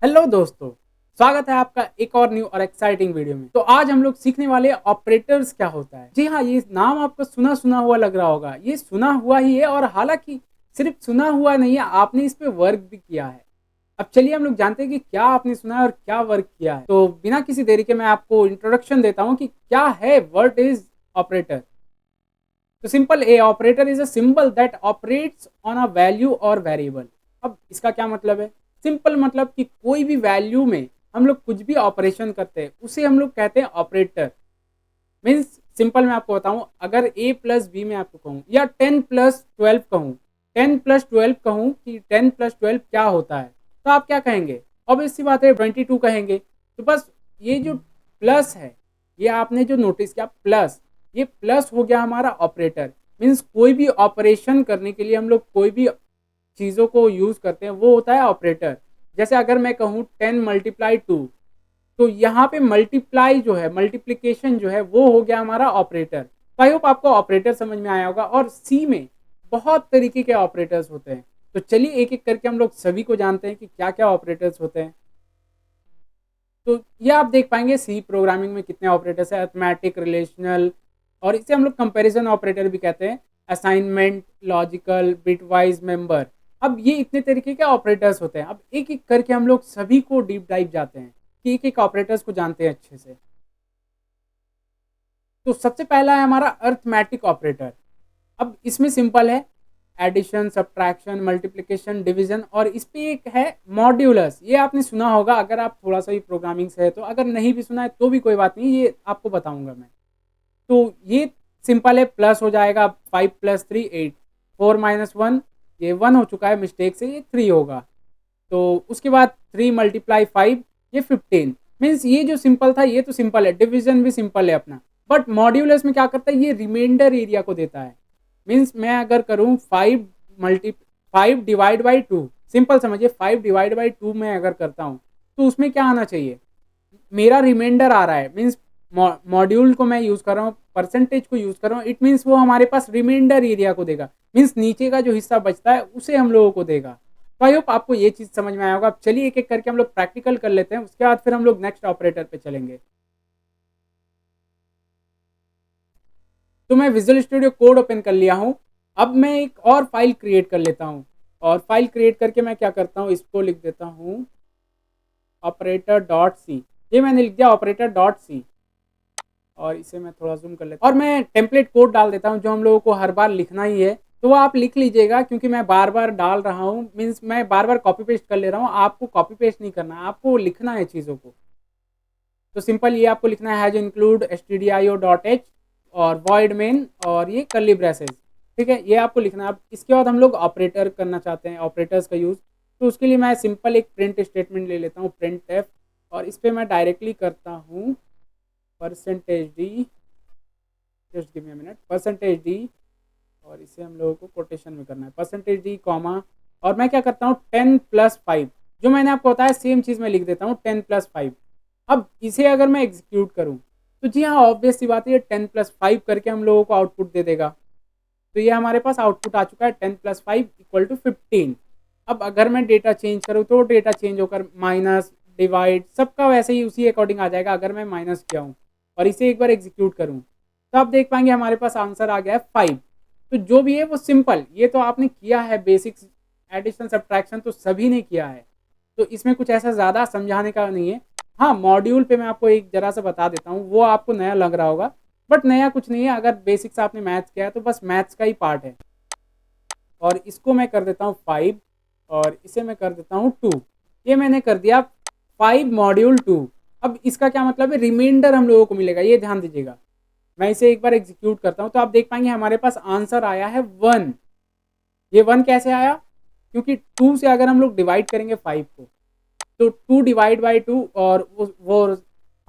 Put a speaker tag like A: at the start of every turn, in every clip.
A: Hello दोस्तों, स्वागत है आपका एक और न्यू और एक्साइटिंग वीडियो में। तो आज हम लोग सीखने वाले ऑपरेटर्स क्या होता है। जी हाँ, ये नाम आपको सुना सुना हुआ लग रहा होगा। ये सुना हुआ ही है और हालांकि सिर्फ सुना हुआ नहीं है, आपने इस पे वर्क भी किया है। अब चलिए हम लोग जानते हैं कि क्या आपने सुना है और क्या वर्क किया है। तो बिना किसी देरी के मैं आपको इंट्रोडक्शन देता हूँ कि क्या है व्हाट इज ऑपरेटर। तो simple, A operator is a symbol that operates on a value और वेरिएबल। अब इसका क्या मतलब है? सिंपल मतलब कि कोई भी वैल्यू में हम लोग कुछ भी ऑपरेशन करते हैं उसे हम लोग कहते हैं ऑपरेटर। मीन्स सिंपल मैं आपको बताऊं, अगर a प्लस बी में आपको कहूं या 10+12 कहूं, 10+12 कहूं कि 10+12 क्या होता है, तो आप क्या कहेंगे? ऑब्वियस सी बात है 22 कहेंगे। तो बस ये जो प्लस है, ये आपने जो नोटिस किया प्लस, ये प्लस हो गया हमारा ऑपरेटर। मीन्स कोई भी ऑपरेशन करने के लिए हम लोग कोई भी चीज़ों को यूज़ करते हैं वो होता है ऑपरेटर। जैसे अगर मैं कहूँ 10 × 2, तो यहाँ पे मल्टीप्लाई जो है, मल्टीप्लीकेशन जो है, वो हो गया हमारा ऑपरेटर। तो आई होप आपको ऑपरेटर समझ में आया होगा। और सी में बहुत तरीके के ऑपरेटर्स होते हैं। तो चलिए एक एक करके हम लोग सभी को जानते हैं कि क्या क्या ऑपरेटर्स होते हैं। तो ये आप देख पाएंगे सी प्रोग्रामिंग में कितने ऑपरेटर्स है, अर्थमेटिक, रिलेशनल, और इसे हम लोग कंपैरिजन ऑपरेटर भी कहते हैं, असाइनमेंट, लॉजिकल, बिटवाइज, मेंबर। अब ये इतने तरीके के ऑपरेटर्स होते हैं। अब एक एक करके हम लोग सभी को डीप डाइव जाते हैं कि एक एक ऑपरेटर्स को जानते हैं अच्छे से। तो सबसे पहला है हमारा अर्थमेटिक ऑपरेटर। अब इसमें सिंपल है, एडिशन, सब्ट्रैक्शन, मल्टीप्लिकेशन, डिवीजन, और इस पे एक है मॉड्यूलस। ये आपने सुना होगा अगर आप थोड़ा सा भी प्रोग्रामिंग से है, तो अगर नहीं भी सुना है तो भी कोई बात नहीं, ये आपको बताऊंगा मैं। तो ये सिंपल है, प्लस हो जाएगा 5+3 8, 4 - 1, ये 1 हो चुका है मिस्टेक से, ये 3 होगा। तो उसके बाद 3 × 5, ये 15। मीन्स ये जो सिंपल था ये तो सिंपल है, डिवीजन भी सिंपल है अपना। बट मॉड्यूलस में क्या करता है, ये रिमाइंडर एरिया को देता है। मीन्स मैं अगर करूँ 5 सिंपल समझिए, 5/2 में अगर करता हूँ तो उसमें क्या आना चाहिए, मेरा रिमाइंडर आ रहा है। मीन्स मॉड्यूल को मैं यूज कर रहा हूँ, परसेंटेज को यूज कर रहा हूँ, इट मीन्स वो हमारे पास रिमाइंडर एरिया को देगा। मीन्स नीचे का जो हिस्सा बचता है उसे हम लोगों को देगा। तो आई होप आपको ये चीज समझ में आया होगा। अब चलिए एक एक करके हम लोग प्रैक्टिकल कर लेते हैं, उसके बाद फिर हम लोग नेक्स्ट ऑपरेटर पे चलेंगे। तो मैं विजुअल स्टूडियो कोड ओपन कर लिया हूँ। अब मैं एक और फाइल क्रिएट कर लेता हूँ। और फाइल क्रिएट करके मैं क्या करता हूँ, इसको लिख देता हूँ ऑपरेटर.सी। ये मैंने लिख दिया ऑपरेटर.सी। और इसे मैं थोड़ा जूम कर लेता हूँ और मैं टेम्पलेट कोड डाल देता हूँ जो हम लोगों को हर बार लिखना ही है। तो वो आप लिख लीजिएगा, क्योंकि मैं बार बार डाल रहा हूँ, मीन्स मैं बार बार कॉपी पेस्ट कर ले रहा हूँ। आपको कॉपी पेस्ट नहीं करना, आपको लिखना है चीज़ों को। तो सिंपल ये आपको लिखना है, हैज इंक्लूड stdio.h और void main और ये कर्ली ब्रेसेस। ठीक है, ये आपको लिखना है। अब इसके बाद हम लोग ऑपरेटर करना चाहते हैं, ऑपरेटर्स का यूज़। तो उसके लिए मैं सिंपल एक प्रिंट स्टेटमेंट ले लेता हूँ, प्रिंट एफ, और इस पर मैं डायरेक्टली करता हूँ %d, just give me a minute, %d, और इसे हम लोगों को कोटेशन में करना है, %d कॉमा, और मैं क्या करता हूँ 10+5, जो मैंने आपको बताया सेम चीज़ मैं लिख देता हूँ 10+5। अब इसे अगर मैं एग्जीक्यूट करूँ तो जी हाँ, ऑब्वियस सी बात है, ये 10+5 करके हम लोगों को आउटपुट दे देगा। तो ये हमारे पास आउटपुट आ चुका है 10+5 = 15। अब अगर मैं डेटा चेंज करूँ तो डेटा चेंज होकर माइनस, डिवाइड, सबका वैसे ही उसी अकॉर्डिंग आ जाएगा अगर मैं माइनस किया हूँ। और इसे एक बार एग्जीक्यूट करूँ तो आप देख पाएंगे हमारे पास आंसर आ गया है 5। तो जो भी है वो सिंपल, ये तो आपने किया है बेसिक्स, एडिशन सब्ट्रैक्शन तो सभी ने किया है। तो इसमें कुछ ऐसा ज़्यादा समझाने का नहीं है। हाँ, मॉड्यूल पे मैं आपको एक जरा सा बता देता हूँ, वो आपको नया लग रहा होगा, बट नया कुछ नहीं है। अगर बेसिक्स आपने मैथ्स किया है तो बस मैथ्स का ही पार्ट है। और इसको मैं कर देता हूँ 5, और इसे मैं कर देता हूँ 2। ये मैंने कर दिया 5 मॉड्यूल 2। अब इसका क्या मतलब है, रिमाइंडर हम लोगों को मिलेगा, ये ध्यान दीजिएगा। मैं इसे एक बार एग्जीक्यूट करता हूँ तो आप देख पाएंगे हमारे पास आंसर आया है 1। ये 1 कैसे आया, क्योंकि 2 से अगर हम लोग डिवाइड करेंगे 5 को, तो 2 ÷ 2, और वो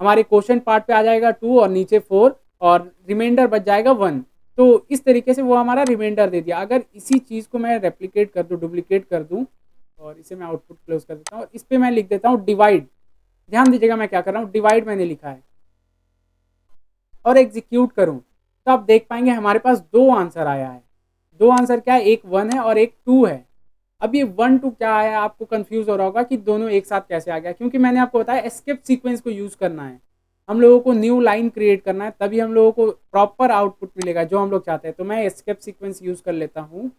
A: हमारे क्वेश्चन पार्ट पे आ जाएगा 2 और नीचे 4, और रिमाइंडर बच जाएगा 1। तो इस तरीके से वो हमारा रिमाइंडर दे दिया। अगर इसी चीज़ को मैं रेप्लिकेट कर दूँ, डुप्लीकेट कर दूँ, और इसे मैं आउटपुट क्लोज कर देता हूँ और इस पर मैं लिख देता हूँ डिवाइड। ध्यान दीजिएगा मैं क्या कर रहा हूँ, डिवाइड मैंने लिखा है, और एग्जीक्यूट करूँ तो आप देख पाएंगे हमारे पास दो आंसर आया है। दो आंसर क्या है, एक 1 है और एक 2 है। अब ये 1 2 क्या है, आपको कंफ्यूज हो रहा होगा कि दोनों एक साथ कैसे आ गया, क्योंकि मैंने आपको बताया एस्केप सीक्वेंस को यूज़ करना है, हम लोगों को न्यू लाइन क्रिएट करना है, तभी हम लोगों को प्रॉपर आउटपुट मिलेगा जो हम लोग चाहते हैं। तो मैं एस्केप सीक्वेंस यूज़ कर लेता हूँ,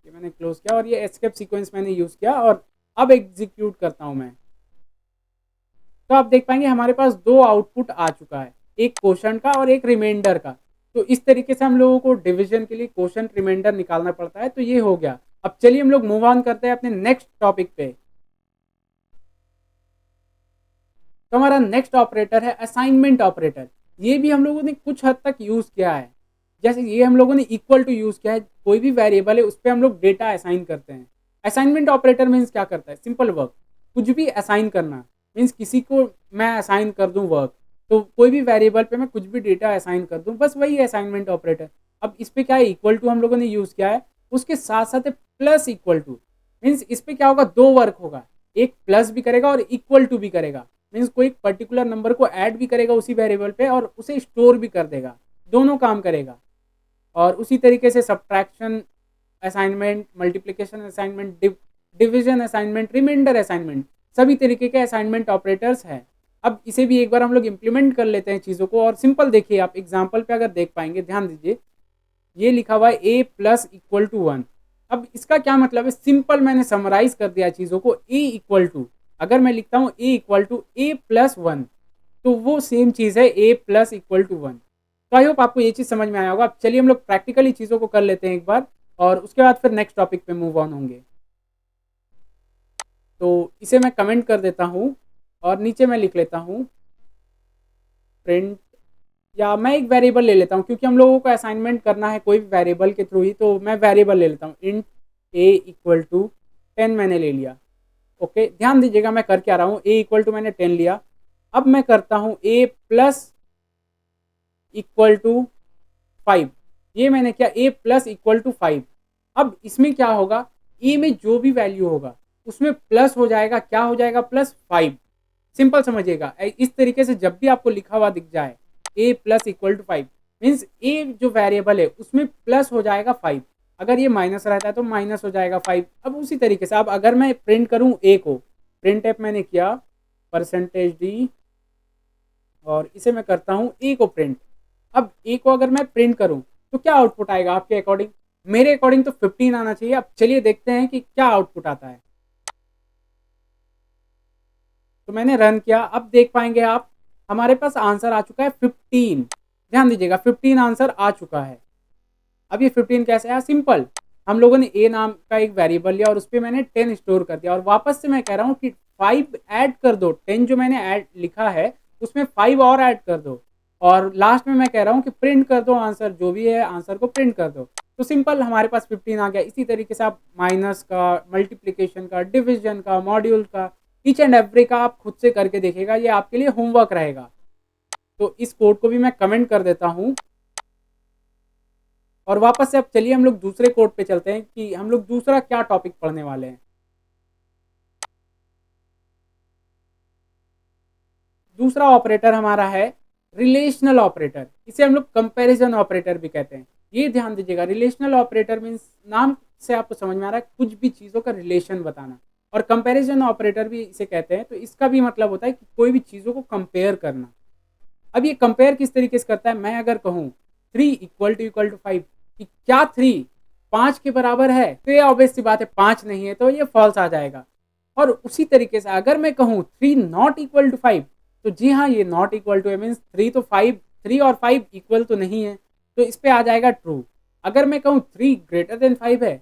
A: ये मैंने क्लोज किया और ये एस्केप सीक्वेंस मैंने यूज़ किया और अब एग्जीक्यूट करता हूँ मैं। तो आप देख पाएंगे हमारे पास दो आउटपुट आ चुका है, एक क्वोशंट का और एक रिमाइंडर का। तो इस तरीके से हम लोगों को डिवीजन के लिए क्वोशंट रिमाइंडर निकालना पड़ता है। तो ये हो गया। अब चलिए हम लोग मूव ऑन करते हैं अपने नेक्स्ट टॉपिक पे। तो हमारा नेक्स्ट ऑपरेटर है असाइनमेंट ऑपरेटर। ये भी हम लोगों ने कुछ हद तक यूज किया है। जैसे ये हम लोगों ने इक्वल टू यूज किया है, कोई भी वेरिएबल है उस पर हम लोग डेटा असाइन करते हैं। असाइनमेंट ऑपरेटर मीन्स क्या करता है, सिंपल वर्क, कुछ भी असाइन करना। मीन्स किसी को मैं असाइन कर दूं वर्क, तो कोई भी वेरिएबल पे मैं कुछ भी डेटा असाइन कर दूं, बस वही है असाइनमेंट ऑपरेटर। अब इस पे क्या है, इक्वल टू हम लोगों ने यूज किया है, उसके साथ साथ प्लस इक्वल टू। मीन्स इस पे क्या होगा, दो वर्क होगा, एक प्लस भी करेगा और इक्वल टू भी करेगा। मीन्स कोई पर्टिकुलर नंबर को ऐड भी करेगा उसी वेरिएबल पे और उसे स्टोर भी कर देगा, दोनों काम करेगा। और उसी तरीके से subtraction assignment, multiplication assignment, division assignment, remainder assignment, सभी तरीके के असाइनमेंट ऑपरेटर्स हैं। अब इसे भी एक बार हम लोग इम्प्लीमेंट कर लेते हैं चीज़ों को। और सिंपल देखिए, आप एग्जाम्पल पे अगर देख पाएंगे, ध्यान दीजिए, ये लिखा हुआ है ए प्लस इक्वल टू 1। अब इसका क्या मतलब है, सिंपल मैंने समराइज कर दिया चीज़ों को। ए इक्वल टू, अगर मैं लिखता हूँ ए इक्वल टू ए प्लस 1, तो वो सेम चीज़ है ए प्लस इक्वल टू 1। तो आई होप आपको ये चीज़ समझ में आया होगा। अब चलिए हम लोग प्रैक्टिकली चीज़ों को कर लेते हैं एक बार, और उसके बाद फिर नेक्स्ट टॉपिक पे मूव ऑन होंगे। तो इसे मैं कमेंट कर देता हूँ और नीचे मैं लिख लेता हूँ प्रिंट, या मैं एक वेरिएबल ले लेता हूँ क्योंकि हम लोगों को असाइनमेंट करना है कोई भी वेरिएबल के थ्रू ही। तो मैं वेरिएबल ले लेता हूँ, इंट ए इक्वल टू 10 मैंने ले लिया। ओके, ध्यान दीजिएगा मैं कर क्या रहा हूँ, ए इक्वल टू मैंने 10 लिया। अब मैं करता हूँ ए प्लस इक्वल टू 5, ये मैंने क्या, ए प्लस इक्वल टू 5। अब इसमें क्या होगा, ए में जो भी वैल्यू होगा उसमें प्लस हो जाएगा, क्या हो जाएगा, प्लस 5। सिंपल समझिएगा, इस तरीके से जब भी आपको लिखा हुआ दिख जाए ए प्लस इक्वल टू 5, मीन्स ए जो वेरिएबल है उसमें प्लस हो जाएगा 5। अगर ये माइनस रहता है तो माइनस हो जाएगा 5। अब उसी तरीके से अब अगर मैं प्रिंट करूं ए को, प्रिंट एप मैंने किया परसेंटेज डी, और इसे मैं करता हूं ए को प्रिंट। अब ए को अगर मैं प्रिंट करूं तो क्या आउटपुट आएगा आपके अकॉर्डिंग, मेरे अकॉर्डिंग तो 15 आना चाहिए। अब चलिए देखते हैं कि क्या आउटपुट आता है। तो मैंने रन किया, अब देख पाएंगे आप हमारे पास आंसर आ चुका है 15। ध्यान दीजिएगा 15 आंसर आ चुका है। अब ये 15 कैसे आया, सिंपल, हम लोगों ने ए नाम का एक वेरिएबल लिया और उस पर मैंने 10 स्टोर कर दिया, और वापस से मैं कह रहा हूँ कि 5 ऐड कर दो, 10 जो मैंने ऐड लिखा है उसमें 5 और ऐड कर दो, और लास्ट में मैं कह रहा हूँ कि प्रिंट कर दो आंसर, जो भी है आंसर को प्रिंट कर दो। तो सिंपल हमारे पास 15 आ गया। इसी तरीके से आप माइनस का, मल्टीप्लीकेशन का, डिविजन का, मॉड्यूल का, ईच एंड एवरी का आप खुद से करके देखिएगा, ये आपके लिए होमवर्क रहेगा। तो इस कोड को भी मैं कमेंट कर देता हूँ और वापस से अब चलिए हम लोग दूसरे कोड पे चलते हैं कि हम लोग दूसरा क्या टॉपिक पढ़ने वाले हैं। दूसरा ऑपरेटर हमारा है रिलेशनल ऑपरेटर, इसे हम लोग कंपैरिजन ऑपरेटर भी कहते हैं। ये ध्यान दीजिएगा, रिलेशनल ऑपरेटर मीन्स नाम से आपको समझ में आ रहा है कुछ भी चीज़ों का रिलेशन बताना, और कंपैरिजन ऑपरेटर भी इसे कहते हैं। तो इसका भी मतलब होता है कि कोई भी चीज़ों को कंपेयर करना। अब ये कंपेयर किस तरीके से करता है, मैं अगर कहूँ 3 इक्वल टू 5, कि क्या 3 5 के बराबर है, तो ये ऑब्वियस सी बात है 5 नहीं है, तो ये फॉल्स आ जाएगा। और उसी तरीके से अगर मैं कहूँ 3 नॉट इक्वल टू 5, तो जी हाँ ये नॉट इक्वल टू है, मीन्स 3 तो 5, 3 और 5 इक्वल तो नहीं है, तो इस पे आ जाएगा ट्रू। अगर मैं कहूँ 3 ग्रेटर देन 5 है,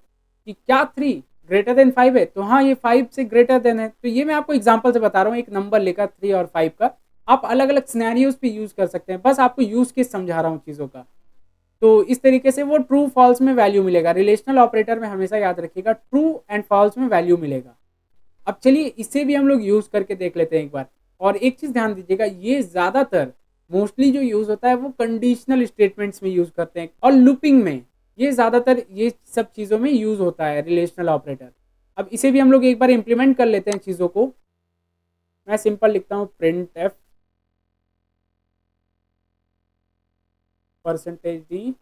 A: कि क्या 3 ग्रेटर देन 5 है, तो हाँ ये 5 से ग्रेटर देन है। तो ये मैं आपको एग्जाम्पल से बता रहा हूँ, एक नंबर लेकर 3 और 5 का आप अलग अलग सिनेरियोज पे यूज कर सकते हैं, बस आपको यूज केस समझा रहा हूँ चीज़ों का। तो इस तरीके से वो ट्रू फॉल्स में वैल्यू मिलेगा। रिलेशनल ऑपरेटर में हमेशा याद रखिएगा ट्रू एंड फॉल्स में वैल्यू मिलेगा। अब चलिए इसे भी हम लोग यूज करके देख लेते हैं एक बार। और एक चीज ध्यान दीजिएगा, ये ज्यादातर मोस्टली जो यूज होता है वो कंडीशनल स्टेटमेंट्स में यूज करते हैं और लूपिंग में, ये ज्यादातर ये सब चीजों में यूज होता है रिलेशनल ऑपरेटर। अब इसे भी हम लोग एक बार इंप्लीमेंट कर लेते हैं चीजों को। मैं सिंपल लिखता हूँ प्रिंट एफ परसेंटेज डी,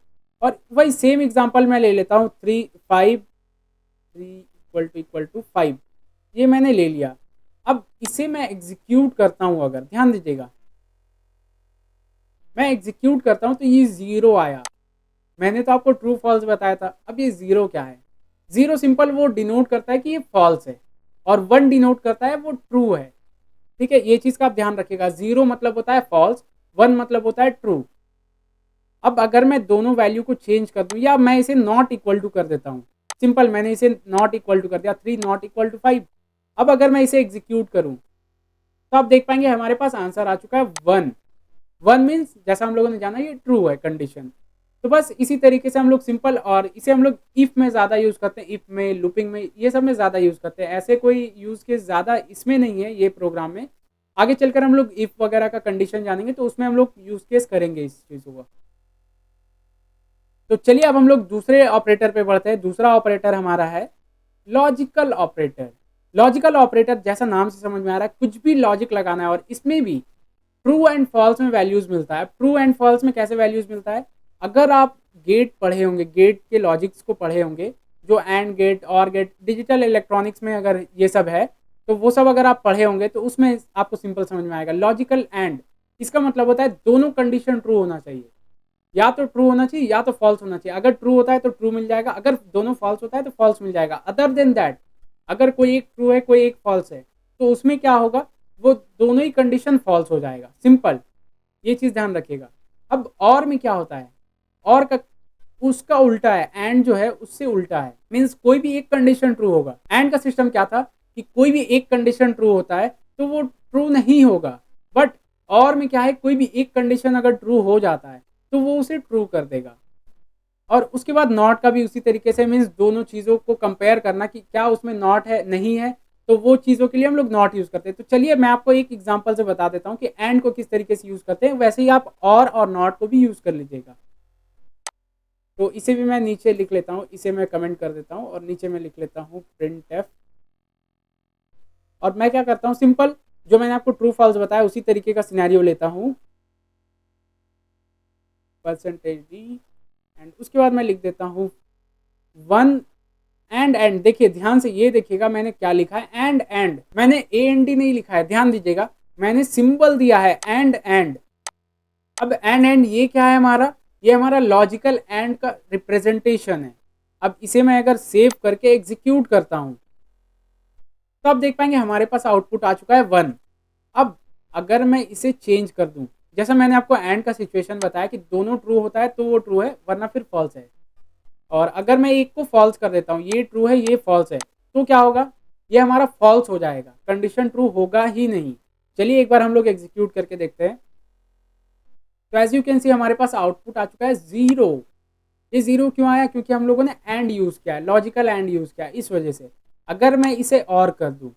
A: और वही सेम एग्जांपल मैं ले लेता हूँ 3 5 3 इक्वल टू 5, ये मैंने ले लिया। अब इसे मैं एग्जीक्यूट करता हूँ, अगर ध्यान दीजिएगा मैं एग्जीक्यूट करता हूँ तो ये 0 आया। मैंने तो आपको ट्रू फॉल्स बताया था। अब ये 0 क्या है? 0 सिंपल वो डिनोट करता है कि ये फॉल्स है, और 1 डिनोट करता है वो ट्रू है। ठीक है, ये चीज का आप ध्यान रखिएगा। 0 मतलब होता है फॉल्स, 1 मतलब होता है ट्रू। अब अगर मैं दोनों वैल्यू को चेंज कर दूं, या मैं इसे नॉट इक्वल टू कर देता हूं, सिंपल मैंने इसे नॉट इक्वल टू कर दिया, 3 नॉट इक्वल टू 5। अब अगर मैं इसे एग्जीक्यूट करूं तो आप देख पाएंगे हमारे पास आंसर आ चुका है 1। 1 मीन्स जैसा हम लोगों ने जाना ये ट्रू है कंडीशन। तो बस इसी तरीके से हम लोग सिंपल, और इसे हम लोग इफ में ज़्यादा यूज़ करते हैं, इफ में, लूपिंग में, ये सब में ज़्यादा यूज़ करते हैं। ऐसे कोई यूज़ केस ज़्यादा इसमें नहीं है ये प्रोग्राम में। आगे चलकर हम लोग इफ वगैरह का कंडीशन जानेंगे तो उसमें हम लोग यूज़ केस करेंगे इस चीज़ों का। तो चलिए अब हम लोग दूसरे ऑपरेटर पे बढ़ते हैं। दूसरा ऑपरेटर हमारा है लॉजिकल ऑपरेटर। लॉजिकल ऑपरेटर जैसा नाम से समझ में आ रहा है, कुछ भी लॉजिक लगाना है, और इसमें भी ट्रू एंड फॉल्स में वैल्यूज मिलता है। ट्रू एंड फॉल्स में कैसे वैल्यूज मिलता है? अगर आप गेट पढ़े होंगे, गेट के लॉजिक्स को पढ़े होंगे, जो एंड गेट, और गेट, डिजिटल इलेक्ट्रॉनिक्स में अगर ये सब है तो वो सब अगर आप पढ़े होंगे तो उसमें आपको सिंपल समझ में आएगा। लॉजिकल एंड, इसका मतलब होता है दोनों कंडीशन ट्रू होना चाहिए। या तो ट्रू होना चाहिए या तो फॉल्स होना चाहिए। अगर ट्रू होता है तो ट्रू मिल जाएगा, अगर दोनों फॉल्स होता है तो फॉल्स मिल जाएगा। अदर देन दैट, अगर कोई एक ट्रू है कोई एक फॉल्स है तो उसमें क्या होगा, वो दोनों ही कंडीशन फॉल्स हो जाएगा। सिंपल, ये चीज ध्यान रखिएगा। अब और में क्या होता है, और का उसका उल्टा है, एंड जो है उससे उल्टा है। मीन्स कोई भी एक कंडीशन ट्रू होगा। एंड का सिस्टम क्या था कि कोई भी एक कंडीशन ट्रू होता है तो वो ट्रू नहीं होगा, बट और में क्या है, कोई भी एक कंडीशन अगर ट्रू हो जाता है तो वो उसे ट्रू कर देगा। और उसके बाद नॉट का भी उसी तरीके से, मीन्स दोनों चीज़ों को कंपेयर करना कि क्या उसमें नॉट है नहीं है, तो वो चीज़ों के लिए हम लोग नॉट यूज़ करते हैं। तो चलिए मैं आपको एक एग्जांपल से बता देता हूँ कि एंड को किस तरीके से यूज़ करते हैं, वैसे ही आप और नॉट को भी यूज़ कर लीजिएगा। तो इसे भी मैं नीचे लिख लेता हूँ, इसे मैं कमेंट कर देता हूँ, और नीचे मैं लिख लेता हूँ printf। और मैं क्या करता हूँ, सिंपल जो मैंने आपको ट्रू फॉल्स बताया उसी तरीके का सिनेरियो लेता हूँ, %d, एंड उसके बाद मैं लिख देता हूँ 1 एंड देखिए ध्यान से, ये देखिएगा मैंने क्या लिखा है, एंड मैंने AND नहीं लिखा है, ध्यान दीजिएगा, मैंने सिंबल दिया है एंड। अब एंड ये क्या है हमारा, ये हमारा लॉजिकल एंड का रिप्रेजेंटेशन है। अब इसे मैं अगर सेव करके एग्जीक्यूट करता हूं तो आप देख पाएंगे हमारे पास आउटपुट आ चुका है 1। अब अगर मैं इसे चेंज कर दूं, जैसा मैंने आपको एंड का सिचुएशन बताया कि दोनों ट्रू होता है तो वो ट्रू है, वरना फिर फॉल्स है। और अगर मैं एक को फॉल्स कर देता हूँ, ये ट्रू है ये फॉल्स है, तो क्या होगा, ये हमारा फॉल्स हो जाएगा, कंडीशन ट्रू होगा ही नहीं। चलिए एक बार हम लोग एग्जीक्यूट करके देखते हैं। तो एज यू कैन सी हमारे पास आउटपुट आ चुका है 0। ये 0 क्यों आया? क्योंकि हम लोगों ने एंड यूज किया है, लॉजिकल एंड यूज किया है, इस वजह से। अगर मैं इसे और कर दूं,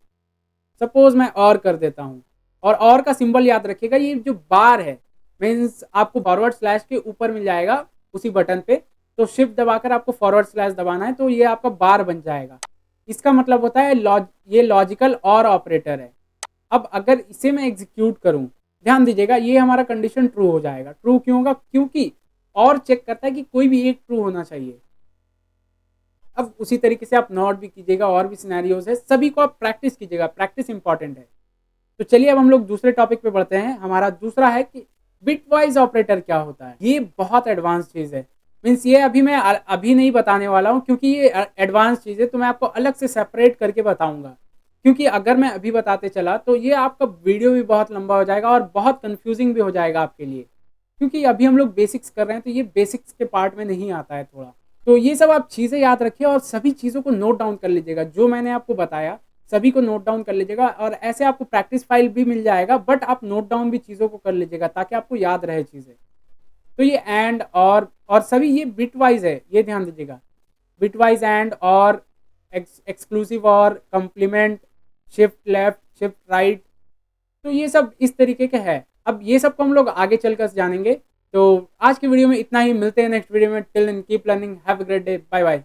A: सपोज मैं और कर देता हूं, और का सिंबल याद रखिएगा, ये जो बार है मीन्स आपको फॉरवर्ड स्लैश के ऊपर मिल जाएगा उसी बटन पे, तो शिफ्ट दबाकर आपको फॉरवर्ड स्लैश दबाना है तो ये आपका बार बन जाएगा। इसका मतलब होता है ये लॉजिकल और ऑपरेटर है। अब अगर इसे मैं एग्जीक्यूट करूं, ध्यान दीजिएगा, ये हमारा कंडीशन ट्रू हो जाएगा। ट्रू क्यों होगा? क्योंकि और चेक करता है कि कोई भी एक ट्रू होना चाहिए। अब उसी तरीके से आप नॉट भी कीजिएगा, और भी सिनेरियोज है, सभी को आप प्रैक्टिस कीजिएगा, प्रैक्टिस इंपॉर्टेंट है। तो चलिए अब हम लोग दूसरे टॉपिक पे बढ़ते हैं। हमारा दूसरा है कि बिटवाइज ऑपरेटर क्या होता है। ये बहुत एडवांस चीज़ है, मीन्स ये अभी मैं अभी नहीं बताने वाला हूँ क्योंकि ये एडवांस चीज़ है, तो मैं आपको अलग से सेपरेट करके बताऊंगा। क्योंकि अगर मैं अभी बताते चला तो ये आपका वीडियो भी बहुत लंबा हो जाएगा और बहुत कंफ्यूजिंग भी हो जाएगा आपके लिए, क्योंकि अभी हम लोग बेसिक्स कर रहे हैं तो ये बेसिक्स के पार्ट में नहीं आता है थोड़ा। तो ये सब आप चीज़ें याद रखिए और सभी चीज़ों को नोट डाउन कर लीजिएगा, जो मैंने आपको बताया सभी को नोट डाउन कर लीजिएगा, और ऐसे आपको प्रैक्टिस फाइल भी मिल जाएगा, बट आप नोट डाउन भी चीज़ों को कर लीजिएगा ताकि आपको याद रहे चीज़ें। तो ये एंड और सभी ये बिट वाइज है, ये ध्यान दीजिएगा, बिट वाइज एंड और एक्सक्लूसिव और complement, shift left shift right, तो ये सब इस तरीके के है। अब ये सब को हम लोग आगे चलकर जानेंगे। तो आज की वीडियो में इतना ही, मिलते हैं नेक्स्ट वीडियो में। Till then keep learning, have a great day, bye bye.